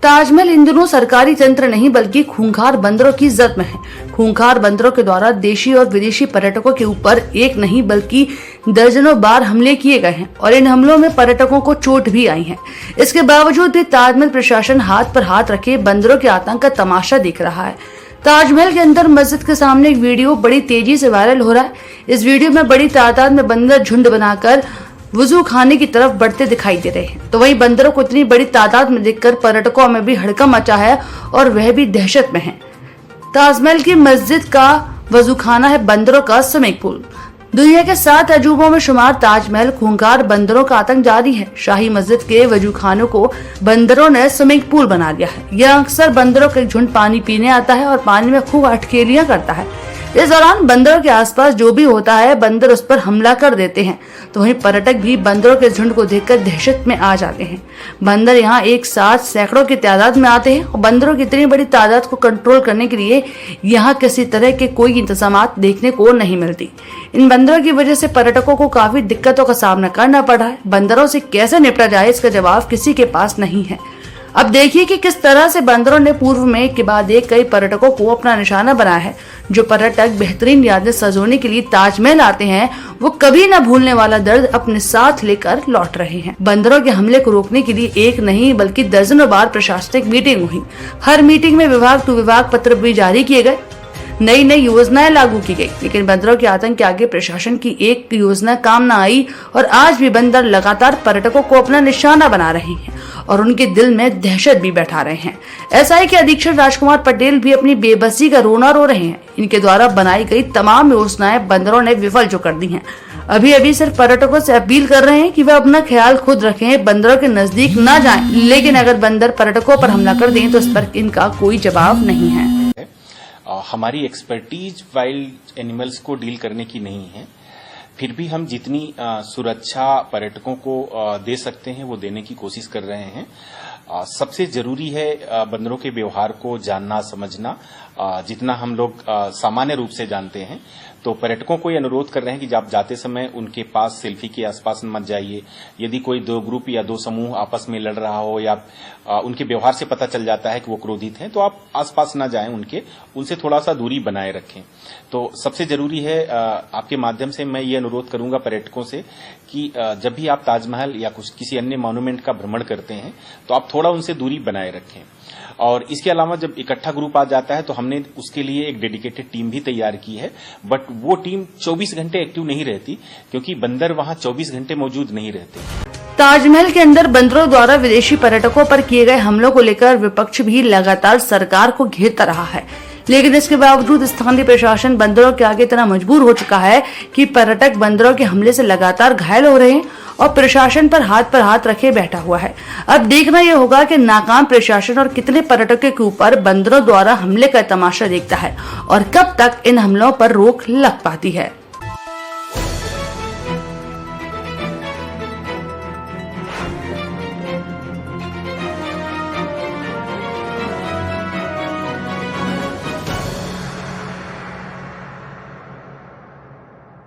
ताजमहल इन दिनों सरकारी तंत्र नहीं बल्कि खूंखार बंदरों की जद में है। खूंखार बंदरों के द्वारा देशी और विदेशी पर्यटकों के ऊपर एक नहीं बल्कि दर्जनों बार हमले किए गए हैं और इन हमलों में पर्यटकों को चोट भी आई है। इसके बावजूद भी ताजमहल प्रशासन हाथ पर हाथ रखे बंदरों के आतंक का तमाशा देख रहा है। ताजमहल के अंदर मस्जिद के सामने एक वीडियो बड़ी तेजी से वायरल हो रहा है। इस वीडियो में बड़ी तादाद में बंदर झुंड बनाकर वुजू खाने की तरफ बढ़ते दिखाई दे रहे हैं। तो वहीं बंदरों को इतनी बड़ी तादाद में देखकर पर्यटकों में भी हड़कंप मचा है और वह भी दहशत में है। ताजमहल की मस्जिद का वजू खाना है बंदरों का स्विमिंग पूल। दुनिया के 7 अजूबों में शुमार ताजमहल खूंखार बंदरों का आतंक जारी है। शाही मस्जिद के वजू खानों को बंदरों ने स्विमिंग पूल बना दिया है। यह अक्सर बंदरों का एक झुंड पानी पीने आता है और पानी में खूब अटखेलियां करता है। इस दौरान बंदरों के आसपास जो भी होता है बंदर उस पर हमला कर देते हैं। तो वहीं पर्यटक भी बंदरों के झुंड को देखकर दहशत में आ जाते हैं। बंदर यहाँ एक साथ सैकड़ों की तादाद में आते हैं और बंदरों की इतनी बड़ी तादाद को कंट्रोल करने के लिए यहाँ किसी तरह के कोई इंतजामात देखने को नहीं मिलती। इन बंदरों की वजह से पर्यटकों को काफी दिक्कतों का सामना करना पड़ रहा है। बंदरों से कैसे निपटा जाए इसका जवाब किसी के पास नहीं है। अब देखिए कि किस तरह से बंदरों ने पूर्व में एक के बाद एक कई पर्यटकों को अपना निशाना बनाया है। जो पर्यटक बेहतरीन यादें सजोने के लिए ताजमहल आते हैं वो कभी न भूलने वाला दर्द अपने साथ लेकर लौट रहे हैं। बंदरों के हमले को रोकने के लिए एक नहीं बल्कि दर्जनों बार प्रशासनिक मीटिंग हुई। हर मीटिंग में विभाग टू विभाग पत्र भी जारी किए गए, नई नई योजनाएं लागू की गई, लेकिन बंदरों के आतंक के आगे प्रशासन की एक योजना काम न आई और आज भी बंदर लगातार पर्यटकों को अपना निशाना बना रहे हैं और उनके दिल में दहशत भी बैठा रहे हैं। एसआई के अधीक्षक राजकुमार पटेल भी अपनी बेबसी का रोना रो रहे हैं। इनके द्वारा बनाई गई तमाम योजनाएं बंदरों ने विफल जो कर दी हैं। अभी सिर्फ पर्यटकों से अपील कर रहे हैं कि वह अपना ख्याल खुद रखें, बंदरों के नजदीक न जाएं, लेकिन अगर बंदर पर्यटकों पर हमला कर दें तो इस पर इनका कोई जवाब नहीं है। हमारी एक्सपर्टीज वाइल्ड एनिमल्स को डील करने की नहीं है, फिर भी हम जितनी सुरक्षा पर्यटकों को दे सकते हैं वो देने की कोशिश कर रहे हैं। सबसे जरूरी है बंदरों के व्यवहार को जानना समझना, जितना हम लोग सामान्य रूप से जानते हैं। तो पर्यटकों को ये अनुरोध कर रहे हैं कि आप जाते समय उनके पास सेल्फी के आसपास मत जाइए। यदि कोई 2 ग्रुप या 2 समूह आपस में लड़ रहा हो या उनके व्यवहार से पता चल जाता है कि वो क्रोधित हैं, तो आप आसपास न जाएं, उनसे थोड़ा सा दूरी बनाए रखें। तो सबसे जरूरी है, आपके माध्यम से मैं ये अनुरोध करूंगा पर्यटकों से कि जब भी आप ताजमहल या किसी अन्य मॉन्यूमेंट का भ्रमण करते हैं तो आप थोड़ा उनसे दूरी बनाए रखें। और इसके अलावा जब इकट्ठा ग्रुप आ जाता है तो हमने उसके लिए एक डेडिकेटेड टीम भी तैयार की है, बट वो टीम 24 घंटे एक्टिव नहीं रहती क्योंकि बंदर वहां 24 घंटे मौजूद नहीं रहते। ताजमहल के अंदर बंदरों द्वारा विदेशी पर्यटकों पर किए गए हमलों को लेकर विपक्ष भी लगातार सरकार को घेरता रहा है, लेकिन इसके बावजूद स्थानीय प्रशासन बंदरों के आगे इतना मजबूर हो चुका है कि पर्यटक बंदरों के हमले से लगातार घायल हो रहे हैं और प्रशासन पर हाथ रखे बैठा हुआ है। अब देखना यह होगा कि नाकाम प्रशासन और कितने पर्यटकों के ऊपर बंदरों द्वारा हमले का तमाशा देखता है और कब तक इन हमलों पर रोक लग पाती है।